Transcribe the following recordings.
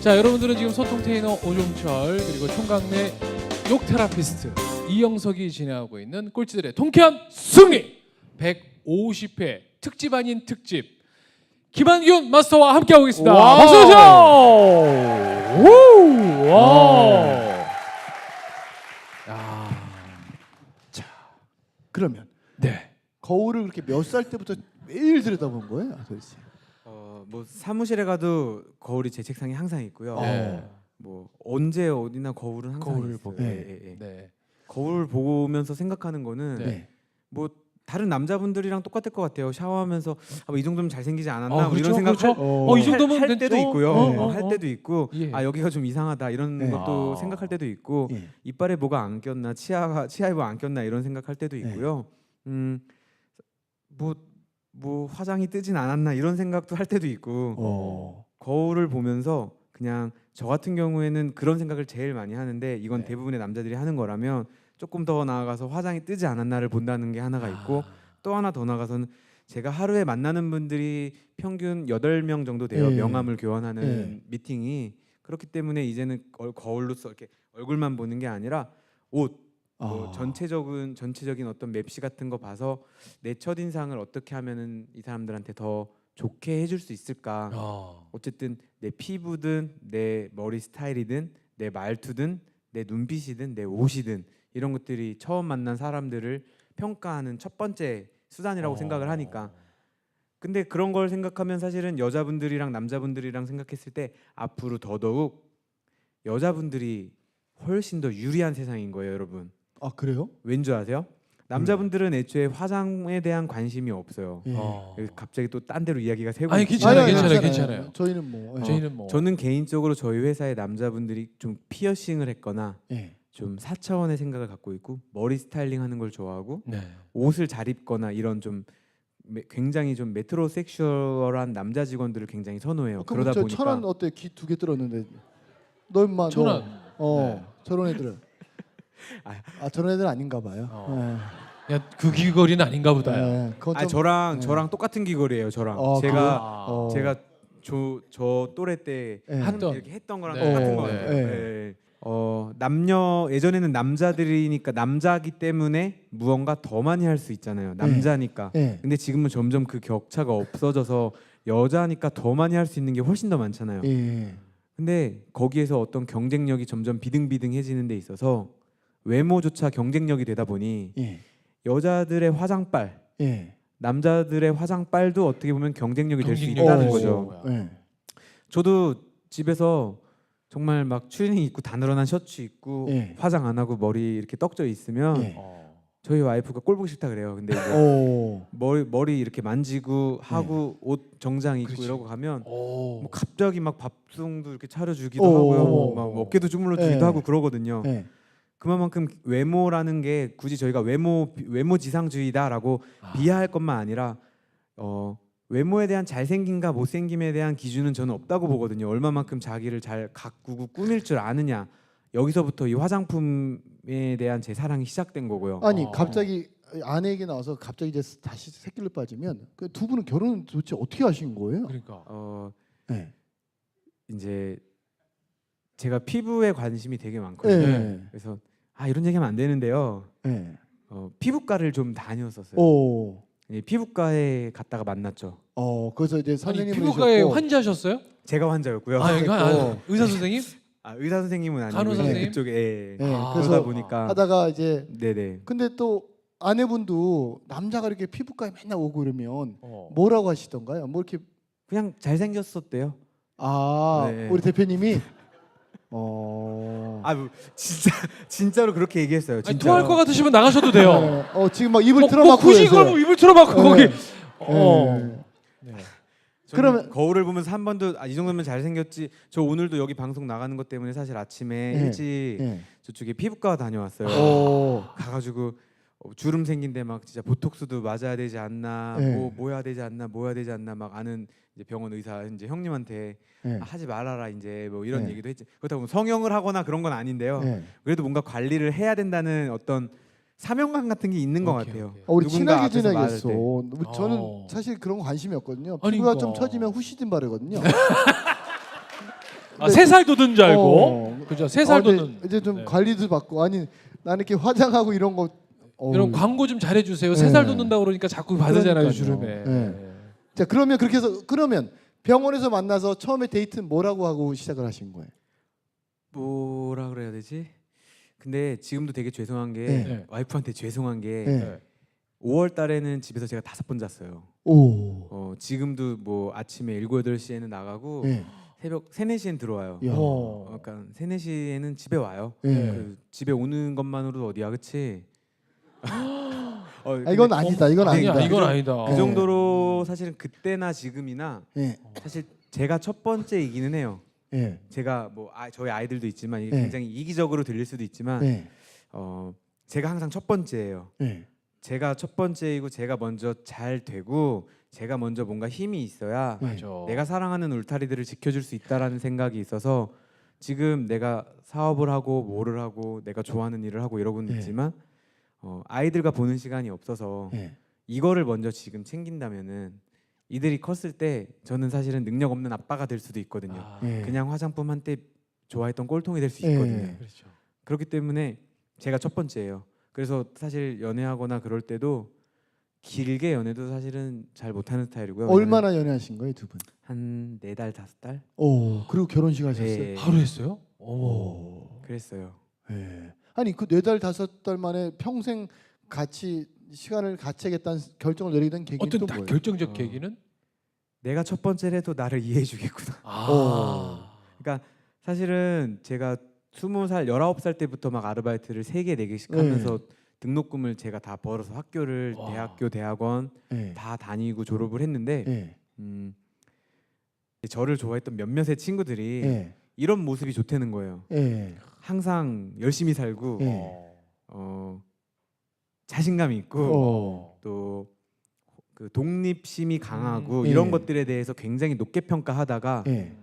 자, 여러분들은 지금 소통 테이너 오종철 그리고 총각내 욕 테라피스트 이영석이 진행하고 있는 꼴찌들의 통쾌한 승리 150회 특집 아닌 특집 김한균 마스터와 함께하고 있습니다. 박수 주세요. 자, 그러면 네. 거울을 그렇게 몇 살 때부터 매일 들여다본 거예요, 도대체? 뭐 사무실에 가도 거울이 제 책상에 항상 있고요. 네. 뭐 언제 어디나 거울은 항상 거울을 있어요. 보고. 예. 네. 거울 보면서 생각하는 거는 네. 뭐 다른 남자분들이랑 똑같을 것 같아요. 샤워하면서 이 정도면 잘생기지 않았나 뭐 그렇죠, 이런 생각 그렇죠. 이 정도면 할 때도 있고요. 할 어. 때도 있고 예. 여기가 좀 이상하다 이런 네. 것도 생각할 때도 있고 예. 이빨에 뭐가 안 꼈나 치아에 뭐 안 꼈나 이런 생각할 때도 있고요. 뭐 화장이 뜨진 않았나 이런 생각도 할 때도 있고 거울을 보면서 그냥 저 같은 경우에는 그런 생각을 제일 많이 하는데 이건 대부분의 남자들이 하는 거라면 조금 더 나아가서 화장이 뜨지 않았나를 본다는 게 하나가 있고 또 하나 더 나아가서는 제가 하루에 만나는 분들이 평균 8명 정도 돼요. 예. 명함을 교환하는 미팅이. 그렇기 때문에 이제는 거울로서 이렇게 얼굴만 보는 게 아니라 옷 뭐 전체적인 어떤 맵시 같은 거 봐서 내 첫인상을 어떻게 하면은 이 사람들한테 더 좋게 해줄 수 있을까. 어쨌든 내 피부든 내 머리 스타일이든 내 말투든 내 눈빛이든 내 옷이든 이런 것들이 처음 만난 사람들을 평가하는 첫 번째 수단이라고 생각을 하니까. 근데 그런 걸 생각하면 사실은 여자분들이랑 남자분들이랑 생각했을 때 앞으로 더더욱 여자분들이 훨씬 더 유리한 세상인 거예요, 여러분. 아, 그래요? 왠 줄 아세요? 남자분들은 애초에 화장에 대한 관심이 없어요. 예. 갑자기 또 딴 데로 이야기가 새고 아니, 있지만 괜찮아요. 저희는 뭐 저희는 뭐 저는 개인적으로 저희 회사의 남자분들이 좀 피어싱을 했거나 예. 좀 4차원의 생각을 갖고 있고 머리 스타일링 하는 걸 좋아하고 네. 옷을 잘 입거나 이런 좀 굉장히 좀 메트로섹슈얼한 남자 직원들을 굉장히 선호해요. 그러다 저 보니까 천원 어때? 귀 2개 들었는데 너 임마 천원. 네. 저런 애들은 저런 애들 아닌가 봐요. 야, 그 귀걸이는 아닌가 보다요. 네. 그건 좀- 저랑 똑같은 귀걸이에요. 저랑 제가 저 또래 때 이렇게 했던 거랑 똑같은 거 같아요. 네. 남녀 예전에는 남자들이니까 남자기 때문에 무언가 더 많이 할 수 있잖아요. 남자니까. 근데 지금은 점점 그 격차가 없어져서 여자니까 더 많이 할 수 있는 게 훨씬 더 많잖아요. 근데 거기에서 어떤 경쟁력이 점점 비등비등해지는 데 있어서 외모조차 경쟁력이 되다 보니 여자들의 화장빨, 남자들의 화장빨도 어떻게 보면 경쟁력이 될 수 있다는 거죠. 저도 집에서 정말 막 추리닝 입고 다 늘어난 셔츠 입고 화장 안 하고 머리 이렇게 떡져 있으면 저희 와이프가 꼴 보기 싫다 그래요. 근데 이제 머리 이렇게 만지고 하고 옷 정장 입고 이러고 가면 뭐 갑자기 막 밥송도 이렇게 차려주기도 하고요. 막 어깨도 주물러 주기도 하고 그러거든요. 그만큼 외모라는 게 굳이 저희가 외모 지상주의다라고 비하할 것만 아니라 외모에 대한 잘생김과 못생김에 대한 기준은 저는 없다고 보거든요. 얼마만큼 자기를 잘 가꾸고 꾸밀 줄 아느냐. 여기서부터 이 화장품에 대한 제 사랑이 시작된 거고요. 아니 갑자기 아내 얘기 나와서 갑자기 이제 다시 새끼를 빠지면 그 두 분은 결혼은 도대체 어떻게 하신 거예요? 그러니까. 이제 제가 피부에 관심이 되게 많거든요. 그래서 이런 얘기하면 안 되는데요. 피부과를 좀 다녔었어요. 피부과에 갔다가 만났죠. 그래서 이제 아니, 선생님을 피부과에 환자셨어요? 제가 환자였고요. 이거 의사 선생님? 의사 선생님은 아니고 간호 선생님? 그쪽에 그래서 그러다 보니까 하다가 이제 네네. 근데 또 아내분도 남자가 이렇게 피부과에 맨날 오고 그러면 어. 뭐라고 하시던가요? 뭐 이렇게 그냥 잘생겼었대요. 네. 우리 대표님이 뭐 진짜로 그렇게 얘기했어요. 아니, 진짜로. 토할 것 같으시면 나가셔도 돼요. 지금 막 입을 뭐 틀어막고 굳이 계세요. 그럼 입을 틀어막고 거기. 네. 그러면 거울을 보면서 한 번도 이 정도면 잘생겼지. 저 오늘도 여기 방송 나가는 것 때문에 사실 아침에 일찍 저쪽에 피부과 다녀왔어요. 가가지고 주름 생긴데 막 진짜 보톡스도 맞아야 되지 않나, 뭐 해야 되지 않나 막 아는 이제 병원 의사 이제 형님한테 하지 말아라 이제 뭐 이런 얘기도 했지. 그렇다고 성형을 하거나 그런 건 아닌데요. 그래도 뭔가 관리를 해야 된다는 어떤 사명감 같은 게 있는 것 같아요. 우리 누군가 친하게 앞에서 말할 지내겠어. 저는 사실 그런 거 관심이 없거든요. 아니, 피부가 좀 처지면 후시딘 바르거든요. 아, 3살 돋은 줄 알고. 그죠? 3살 근데 돋는. 이제 좀 네. 관리도 받고 아니 나는 이렇게 화장하고 이런 거 이런 광고 좀 잘해주세요. 네. 3살 돋는다고 그러니까 자꾸 받으잖아요, 그러니까요. 주름에. 네. 자 그러면 그렇게 해서 그러면 병원에서 만나서 처음에 데이트는 뭐라고 하고 시작을 하신 거예요? 뭐라 그래야 되지? 근데 지금도 되게 죄송한 게 네. 와이프한테 죄송한 게 네. 5월 달에는 집에서 제가 5번 잤어요. 오. 지금도 뭐 아침에 7, 8시에는 나가고 네. 새벽 3, 4시엔 들어와요. 야. 그러니까 3, 4시에는 집에 와요. 네. 그 집에 오는 것만으로도 어디야, 그치? 이건 아니다. 이건 아니야, 아니다. 이건 아니다. 그 정도로 사실은 그때나 지금이나 네. 사실 제가 첫 번째이기는 해요. 네. 제가 뭐 저희 아이들도 있지만 이게 네. 굉장히 이기적으로 들릴 수도 있지만 네. 제가 항상 첫 번째예요. 네. 제가 첫 번째이고 제가 먼저 잘 되고 제가 먼저 뭔가 힘이 있어야 네. 내가 사랑하는 울타리들을 지켜줄 수 있다라는 생각이 있어서 지금 내가 사업을 하고 뭐를 하고 내가 좋아하는 일을 하고 이러고는 네. 있지만 아이들과 보는 시간이 없어서 네. 이거를 먼저 지금 챙긴다면은 이들이 컸을 때 저는 사실은 능력 없는 아빠가 될 수도 있거든요. 네. 그냥 화장품 한때 좋아했던 꼴통이 될 수 있거든요. 네. 그렇죠. 그렇기 때문에 제가 첫 번째예요. 그래서 사실 연애하거나 그럴 때도 길게 연애도 사실은 잘 못하는 스타일이고요. 얼마나 연애하신 거예요, 두 분? 한 4달, 5달? 오. 그리고 결혼식 하셨어요? 네. 바로 했어요? 오. 그랬어요. 네. 아니 그 4달 5달 만에 평생 같이 시간을 같이 하겠다는 결정을 내리게 된 계기는 어떤 또 딱 뭐예요? 결정적 계기는? 내가 첫 번째라도 나를 이해해 주겠구나. 그러니까 사실은 제가 20살, 19살 때부터 막 아르바이트를 3개, 4개씩 하면서 등록금을 제가 다 벌어서 학교를 와. 대학교, 대학원 네. 다 다니고 졸업을 했는데 네. 저를 좋아했던 몇몇의 친구들이 네. 이런 모습이 좋다는 거예요. 네. 항상 열심히 살고 네. 자신감 있고 또 그 독립심이 강하고 이런 것들에 대해서 굉장히 높게 평가하다가 네.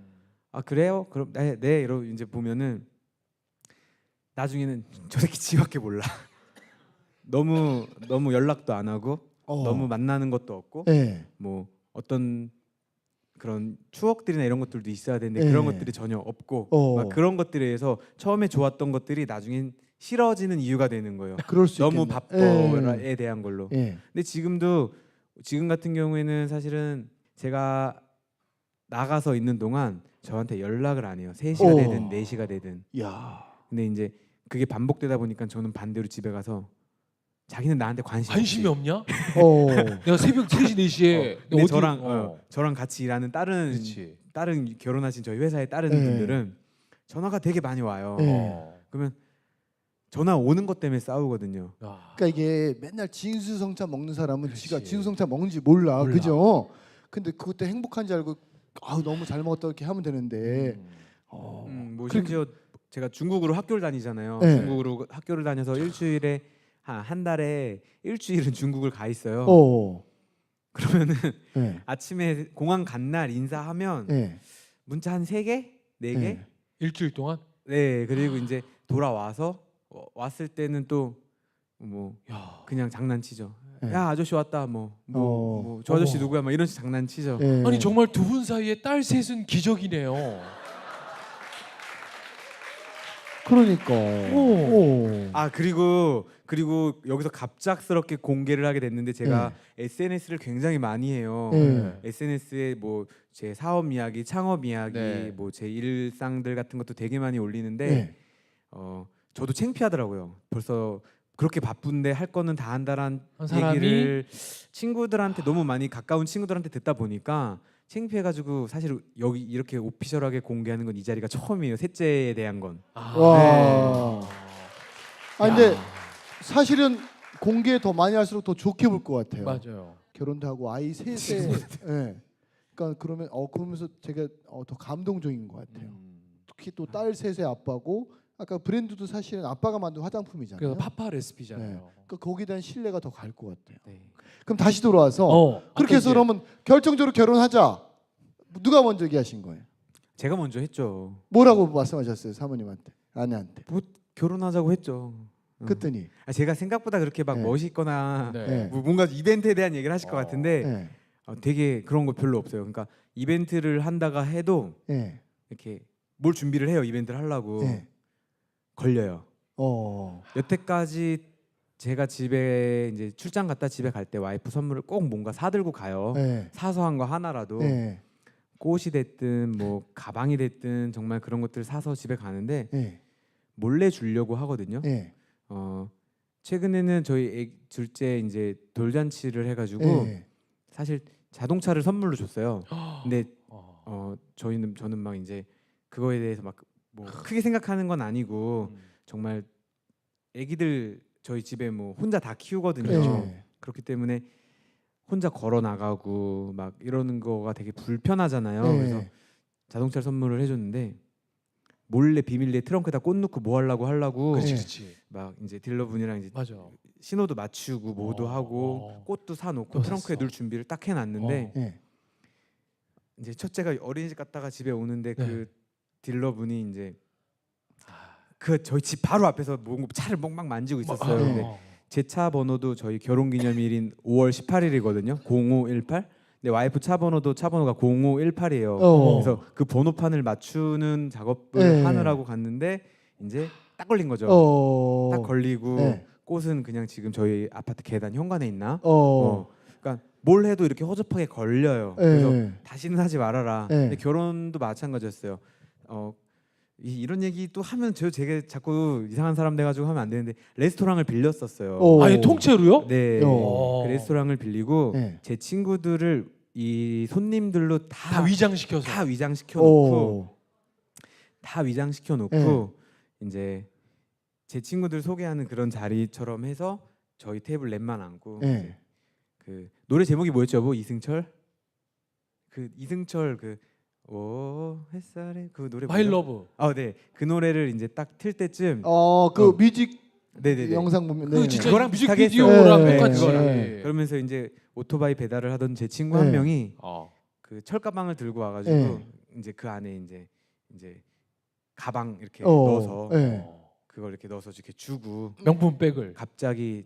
아 그래요? 그럼 네 이러고 이제 보면은 나중에는 저 새끼 지밖에 몰라. 너무 연락도 안 하고 너무 만나는 것도 없고 네. 뭐 어떤 그런 추억들이나 이런 것들도 있어야 되는데 네. 그런 것들이 전혀 없고 막 그런 것들에 의해서 처음에 좋았던 것들이 나중엔 싫어지는 이유가 되는 거예요. 그럴 수 너무 있겠네. 바빠에 대한 걸로. 네. 근데 지금 같은 경우에는 사실은 제가 나가서 있는 동안 저한테 연락을 안 해요. 3시가 되든 4시가 되든. 야. 근데 이제 그게 반복되다 보니까 저는 반대로 집에 가서 자기는 나한테 관심이 없지. 없냐? 어. 내가 새벽 3시 4시에 근데 저랑 같이 일하는 그렇지. 다른 결혼하신 저희 회사의 다른 네. 분들은 전화가 되게 많이 와요. 네. 그러면 전화 오는 것 때문에 싸우거든요. 그러니까 이게 맨날 진수성찬 먹는 사람은 그렇지. 지가 진수성찬 먹는지 몰라. 그죠? 근데 그것도 행복한 줄 알고 너무 잘 먹었다 이렇게 하면 되는데 뭐 심지어 제가 중국으로 학교를 다니잖아요. 네. 중국으로 학교를 다녀서 일주일에 한 달에 일주일은 중국을 가 있어요. 그러면은 네. 아침에 공항 간 날 인사하면 네. 문자 한 3개? 4개? 네. 일주일 동안? 네. 그리고 이제 돌아와서 왔을 때는 또 뭐 그냥 장난치죠. 네. 야 아저씨 왔다 저 아저씨 누구야 막 이런 식으로 장난치죠. 네. 아니 정말 두 분 사이에 딸 셋은 기적이네요. 그러니까. 아 그리고 여기서 갑작스럽게 공개를 하게 됐는데 제가 SNS를 굉장히 많이 해요. SNS에 뭐 제 사업 이야기, 창업 이야기, 뭐 제 일상들 같은 것도 되게 많이 올리는데 저도 창피하더라고요. 벌써 그렇게 바쁜데 할 거는 다 한다란 얘기를 친구들한테 너무 많이 가까운 친구들한테 듣다 보니까 창피해가지고 사실 여기 이렇게 오피셜하게 공개하는 건 이 자리가 처음이에요. 셋째에 대한 건. 와. 근데 사실은 공개 더 많이 할수록 더 좋게 볼 것 같아요. 맞아요. 결혼도 하고 아이 셋에. 그러니까 그러면서 제가 더 감동적인 것 같아요. 특히 또 딸 셋의 아빠고 아까 브랜드도 사실은 아빠가 만든 화장품이잖아요. 그래서 파파 레시피잖아요. 그러니까 거기에 대한 신뢰가 더 갈 것 같아요. 네. 그럼 다시 돌아와서 그렇게 해서 그러면 결정적으로 결혼하자. 누가 먼저 얘기하신 거예요? 제가 먼저 했죠. 뭐라고 말씀하셨어요, 사모님한테, 아내한테? 뭐 결혼하자고 했죠. 그랬더니 제가 생각보다 그렇게 막 네. 멋있거나 네. 뭐 뭔가 이벤트에 대한 얘기를 하실 것 같은데 네. 되게 그런 거 별로 없어요. 그러니까 이벤트를 한다가 해도 네. 이렇게 뭘 준비를 해요. 이벤트를 하려고 걸려요. 여태까지 제가 집에 이제 출장 갔다 집에 갈 때 와이프 선물을 꼭 뭔가 사들고 가요. 사소한 거 하나라도 꽃이 됐든 뭐 가방이 됐든 정말 그런 것들 사서 집에 가는데 몰래 주려고 하거든요. 최근에는 저희 둘째 이제 돌잔치를 해가지고 사실 자동차를 선물로 줬어요. 근데 저는 막 이제 그거에 대해서 막 뭐 크게 생각하는 건 아니고 정말 아기들 저희 집에 뭐 혼자 다 키우거든요. 그렇기 때문에 혼자 걸어 나가고 막 이러는 거가 되게 불편하잖아요. 그래서 자동차 선물을 해줬는데 몰래 비밀리에 트렁크에다 꽃 넣고 뭐 하려고 그렇지. 막 이제 딜러분이랑 이제 맞아. 신호도 맞추고 뭐도 하고 꽃도 사놓고 트렁크에 넣을 준비를 딱 해놨는데 이제 첫째가 어린이집 갔다가 집에 오는데 그 딜러분이 이제 그 저희 집 바로 앞에서 차를 막 만지고 있었어요. 근데 제 차 번호도 저희 결혼기념일인 5월 18일이거든요. 0518. 근데 와이프 차 번호가 0518이에요. 그래서 그 번호판을 맞추는 작업을 하느라고 갔는데 이제 딱 걸린 거죠. 딱 걸리고 꽃은 그냥 지금 저희 아파트 계단 현관에 있나? 그러니까 뭘 해도 이렇게 허접하게 걸려요. 그래서 다시는 하지 말아라. 근데 결혼도 마찬가지였어요. 이런 얘기 또 하면 제가 자꾸 이상한 사람 돼가지고 하면 안 되는데 레스토랑을 빌렸었어요. 아니 통째로요? 네. 그 레스토랑을 빌리고 제 친구들을 이 손님들로 다 위장시켜서 다 위장시켜 놓고 이제 제 친구들 소개하는 그런 자리처럼 해서 저희 테이블 랩만 앉고 그 노래 제목이 뭐였죠? 뭐 이승철 오 햇살에 그 노래 마이 러브. 네. 그 노래를 이제 딱 틀 때쯤 그 뮤직 네네네. 영상 보면 그 진짜 그거랑 비슷하게 뮤직비디오랑 했어요. 똑같이. 그러면서 이제 오토바이 배달을 하던 제 친구 한 명이 그 철가방을 들고 와가지고 이제 그 안에 이제 가방 이렇게 넣어서 그걸 이렇게 넣어서 이렇게 주고 명품백을 갑자기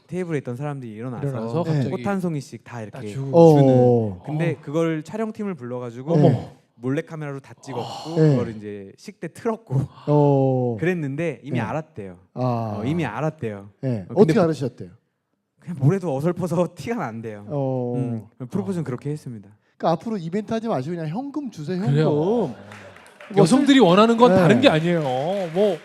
테이블에 있던 사람들이 일어나서 갑자기 꽃 한 송이씩 다 이렇게 주고. 주는. 근데 그걸 촬영팀을 불러가지고 몰래 카메라로 다 찍었고 그걸 이제 식대 틀었고 그랬는데 이미 알았대요. 이미 알았대요. 어떻게 알으셨대요? 그냥 뭐래도 어설퍼서 티가 난대요. 프로포즈는 그렇게 했습니다. 그러니까 앞으로 이벤트 하지 마시고 그냥 현금 주세요. 현금. 그래요. 여성들이 원하는 건 다른 게 아니에요. 뭐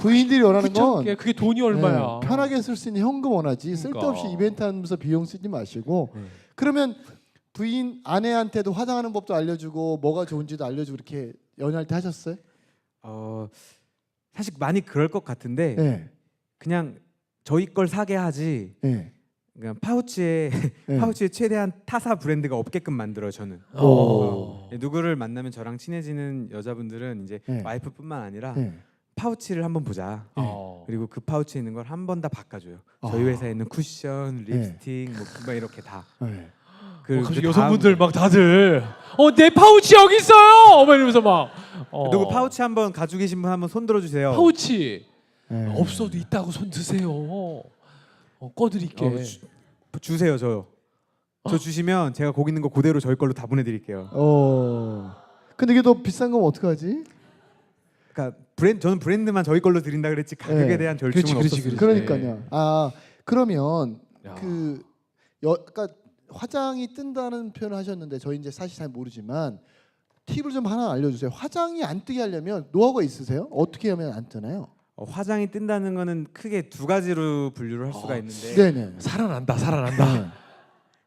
부인들이 원하는 건 그게 돈이 얼마야? 편하게 쓸 수 있는 현금 원하지. 그러니까. 쓸데없이 이벤트 하면서 비용 쓰지 마시고. 그러면 부인 아내한테도 화장하는 법도 알려주고 뭐가 좋은지도 알려주고 이렇게 연애할 때 하셨어요? 사실 많이 그럴 것 같은데 그냥 저희 걸 사게 하지. 그냥 파우치에 최대한 타사 브랜드가 없게끔 만들어요. 저는 누구를 만나면 저랑 친해지는 여자분들은 이제 와이프뿐만 아니라 파우치를 한번 보자. 그리고 그 파우치에 있는 걸 한 번 다 바꿔줘요. 저희 회사에 있는 쿠션, 립스틱, 뭐 이렇게 다. 갑자기 여성분들 막 다들 내 파우치 여기 있어요. 막 이러면서 막 누구 파우치 한번 가지고 계신 분 한번 손 들어주세요. 파우치 없어도 있다고 손 드세요. 꺼드릴게. 주세요 저요. 저 주시면 제가 거기 있는 거 그대로 저희 걸로 다 보내드릴게요. 근데 이게 더 비싼 거면 어떡하지? 그러니까 저는 브랜드만 저희 걸로 드린다 그랬지 가격에 대한 절충은 없었어요. 그러니까요. 그러면 그러니까 화장이 뜬다는 표현을 하셨는데 저희 이제 사실 잘 모르지만 팁을 좀 하나 알려주세요. 화장이 안 뜨게 하려면 노하우가 있으세요? 어떻게 하면 안 뜨나요? 화장이 뜬다는 거는 크게 두 가지로 분류를 할 수가 있는데 네네. 살아난다.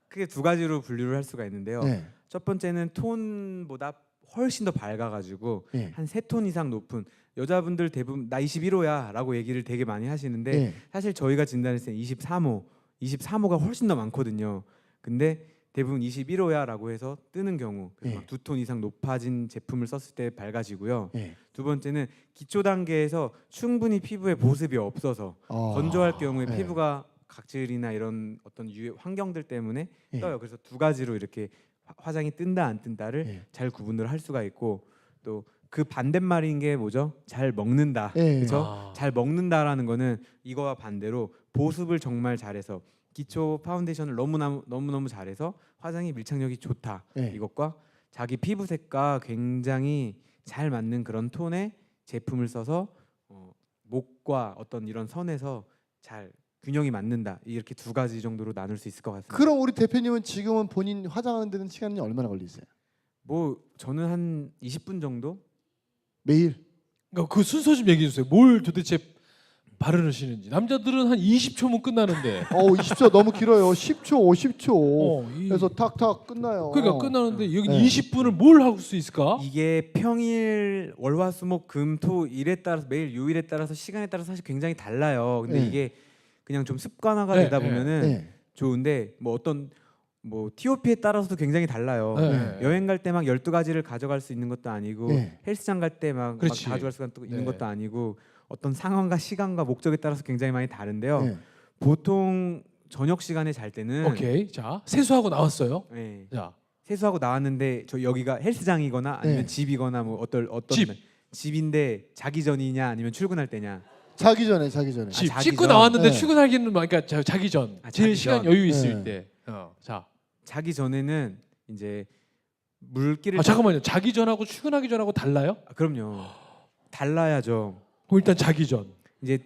크게 두 가지로 분류를 할 수가 있는데요. 첫 번째는 톤보다 훨씬 더 밝아가지고 한 3톤 이상 높은 여자분들 대부분 나 21호야 라고 얘기를 되게 많이 하시는데 사실 저희가 진단했을 때 23호가 훨씬 더 많거든요. 근데 대부분 21호야 라고 해서 뜨는 경우 그래서 2톤 이상 높아진 제품을 썼을 때 밝아지고요. 두 번째는 기초 단계에서 충분히 피부에 보습이 없어서 건조할 경우에 피부가 각질이나 이런 어떤 환경들 때문에 떠요. 그래서 두 가지로 이렇게 화장이 뜬다 안 뜬다를 잘 구분을 할 수가 있고 또 그 반대말인 게 뭐죠? 잘 먹는다. 그렇죠? 잘 먹는다라는 거는 이거와 반대로 보습을 정말 잘해서 기초 파운데이션을 너무너무 잘해서 화장이 밀착력이 좋다. 이것과 자기 피부색과 굉장히 잘 맞는 그런 톤의 제품을 써서 목과 어떤 이런 선에서 잘 균형이 맞는다. 이렇게 두 가지 정도로 나눌 수 있을 것 같습니다. 그럼 우리 대표님은 지금은 본인 화장하는 데는 시간이 얼마나 걸리세요? 뭐 저는 한 20분 정도? 매일? 그러니까 그 순서 좀 얘기해 주세요. 뭘 도대체 바르시는지. 남자들은 한 20초면 끝나는데. 20초 너무 길어요. 10초, 50초. 그래서 탁탁 끝나요. 그러니까 끝나는데 여기 네. 20분을 뭘 할 수 있을까? 이게 평일 월화수목금토 일에 따라서 매일 요일에 따라서 시간에 따라서 사실 굉장히 달라요. 근데 네. 이게 그냥 좀 습관화가 네, 되다 네. 보면은 네. 좋은데 뭐 어떤 뭐 TOP에 따라서도 굉장히 달라요. 네. 여행 갈 때 막 12가지를 가져갈 수 있는 것도 아니고 네. 헬스장 갈 때 막 그렇지. 가져갈 수 있는 네. 것도 아니고 어떤 상황과 시간과 목적에 따라서 굉장히 많이 다른데요. 네. 보통 저녁 시간에 잘 때는 오케이. 자, 세수하고 나왔어요. 네, 자, 세수하고 나왔는데 저 여기가 헬스장이거나 아니면 네. 집이거나 뭐 어떤 집. 집인데 자기 전이냐 아니면 출근할 때냐. 자기 전에. 집 자기 씻고 전. 나왔는데 네. 출근하기는 그러니까 자기 전. 제일 자기 시간 전. 여유 있을 네. 때. 자. 자기 전에는 이제 물기를 잠깐만요. 자기 전하고 출근하기 전하고 달라요? 그럼요. 달라야죠. 그럼 일단 자기 전. 이제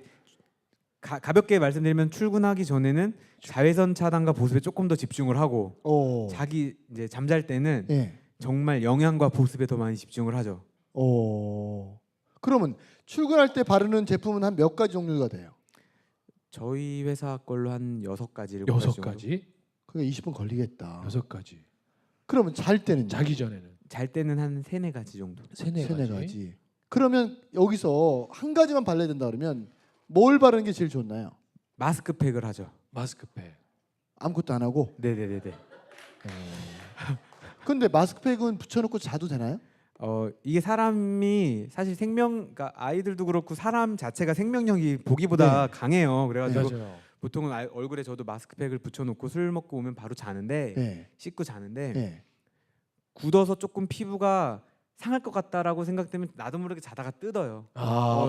가볍게 말씀드리면 출근하기 전에는 자외선 차단과 보습에 조금 더 집중을 하고 자기 이제 잠잘 때는 네. 정말 영양과 보습에 더 많이 집중을 하죠. 그러면 출근할 때 바르는 제품은 한 몇 가지 종류가 돼요? 저희 회사 걸로 한 6가지, 7가지 정도. 6가지. 그게 20분 걸리겠다. 6가지. 그러면 잘 때는 자기 전에는 잘 때는 한 3-4가지 정도. 세네 세네 가지. 가지. 그러면 여기서 한 가지만 발라야 된다 그러면 뭘 바르는 게 제일 좋나요? 마스크팩을 하죠. 마스크팩. 아무것도 안 하고. 네네네네. 근데 마스크팩은 붙여놓고 자도 되나요? 이게 사람이 사실 그러니까 아이들도 그렇고 사람 자체가 생명력이 보기보다 강해요. 그래가지고 맞아요. 보통은 얼굴에 저도 마스크팩을 붙여놓고 술 먹고 오면 바로 자는데 네. 씻고 자는데 네. 굳어서 조금 피부가 상할 것 같다라고 생각되면 나도 모르게 자다가 뜯어요.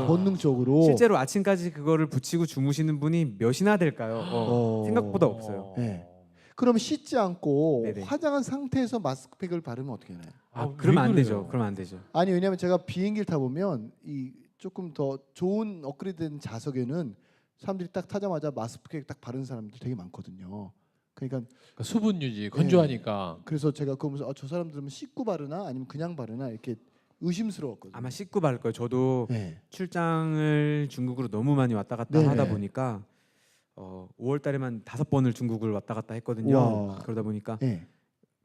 본능적으로. 실제로 아침까지 그거를 붙이고 주무시는 분이 몇이나 될까요? 생각보다 없어요. 네. 그럼 씻지 않고 네네. 화장한 상태에서 마스크팩을 바르면 어떻게 되나요? 그러면 안 왜 되죠. 그래요? 그러면 안 되죠. 아니 왜냐면 제가 비행기를 타 보면 이 조금 더 좋은 업그레이드된 좌석에는 사람들이 딱 타자마자 마스크팩 딱 바른 사람들 되게 많거든요. 그러니까 수분 유지, 건조하니까. 그래서 제가 그거 보면서 저 사람들은 씻고 바르나 아니면 그냥 바르나 이렇게 의심스러웠거든요. 아마 씻고 바를 거예요. 저도 네. 출장을 중국으로 너무 많이 왔다 갔다 네. 하다 보니까 5월 달에만 5번을 중국을 왔다 갔다 했거든요. 와. 그러다 보니까 네.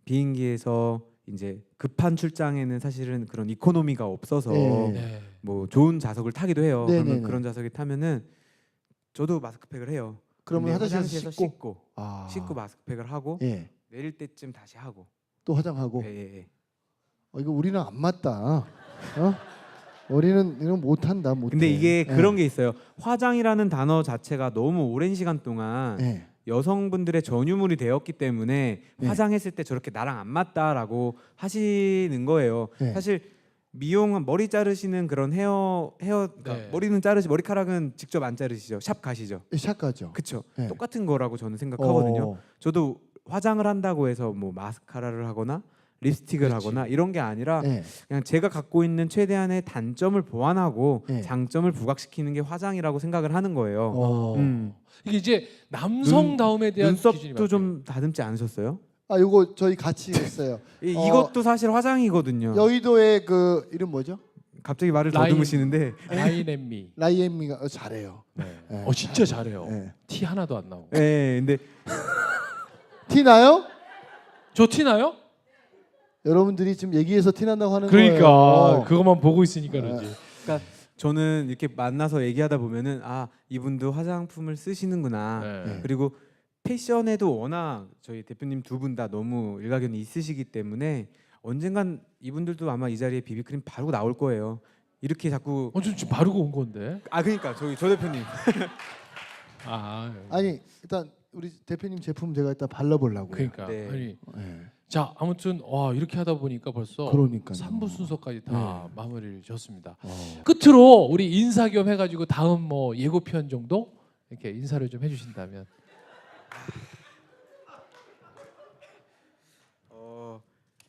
비행기에서 이제 급한 출장에는 사실은 그런 이코노미가 없어서 네. 네. 뭐 좋은 좌석을 타기도 해요. 네, 그러면 네, 네. 그런 좌석에 타면은 저도 마스크팩을 해요. 그러면 근데 화장실에서 씻고 씻고 마스크팩을 하고 예. 내릴 때쯤 다시 하고. 또 화장하고 예. 이거 우리는 안 맞다. 우리는 이런 못한다. 못해. 근데 이게 예. 그런 게 있어요. 화장이라는 단어 자체가 너무 오랜 시간 동안 예. 여성분들의 전유물이 되었기 때문에 네. 화장했을 때 저렇게 나랑 안 맞다라고 하시는 거예요. 네. 사실 미용 머리 자르시는 그런 그러니까 네. 머리는 머리카락은 직접 안 자르시죠. 샵 가시죠. 샷가죠. 그쵸. 네. 똑같은 거라고 저는 생각하거든요. 어. 저도 화장을 한다고 해서 뭐 마스카라를 하거나 립스틱을 그렇지. 하거나 이런 게 아니라 네. 그냥 제가 갖고 있는 최대한의 단점을 보완하고 네. 장점을 부각시키는 게 화장이라고 생각을 하는 거예요. 이게 이제 남성다움에 대한 기준이 눈썹도 맞대요. 좀 다듬지 않으셨어요? 요거 저희 같이 했어요. 이것도 사실 화장이거든요. 여의도의 그 이름 뭐죠? 갑자기 말을 라인. 더듬으시는데 라인앤미. 라이엠미가 잘해요. 네. 네. 진짜 잘해요. 네. 티 하나도 안 나고. 네, 근데 티 나요? 저 티 나요? 여러분들이 지금 얘기해서 티 난다고 하는 그러니까 거예요. 그것만 보고 있으니까 그러지. 그러니까 저는 이렇게 만나서 얘기하다 보면은 이분도 화장품을 쓰시는구나. 네. 그리고 패션에도 워낙 저희 대표님 두 분 다 너무 일가견이 있으시기 때문에 언젠간 이분들도 아마 이 자리에 비비크림 바르고 나올 거예요. 이렇게 자꾸 저 지금 바르고 온 건데. 그러니까 저 대표님 아니 일단 우리 대표님 제품 제가 일단 발라보려고요. 그러니까 네. 아니 네. 자 아무튼 이렇게 하다 보니까 벌써 그러니까요. 3부 순서까지 다 네. 마무리를 지었습니다. 끝으로 우리 인사 겸 해가지고 다음 뭐 예고편 정도 이렇게 인사를 좀 해주신다면.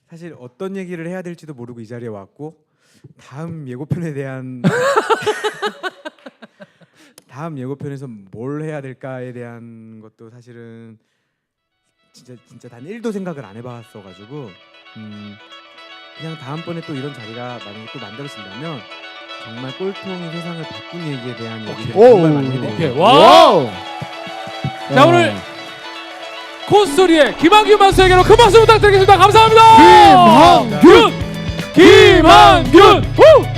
사실 어떤 얘기를 해야 될지도 모르고 이 자리에 왔고 다음 예고편에 대한 다음 예고편에서 뭘 해야 될까에 대한 것도 사실은 진짜 단 1도 생각을 안 해봤어가지고 그냥 다음번에 또 이런 자리가 만약에 또 만들어진다면 정말 꼴통이 세상을 바꾼 얘기에 대한 얘기를 정말 많이 해드릴게요. 오케이. 와! 자, 오늘 콧소리의 김한균 마스터에게로 큰 박수 부탁드리겠습니다. 감사합니다. 김한균! 김한균! 후!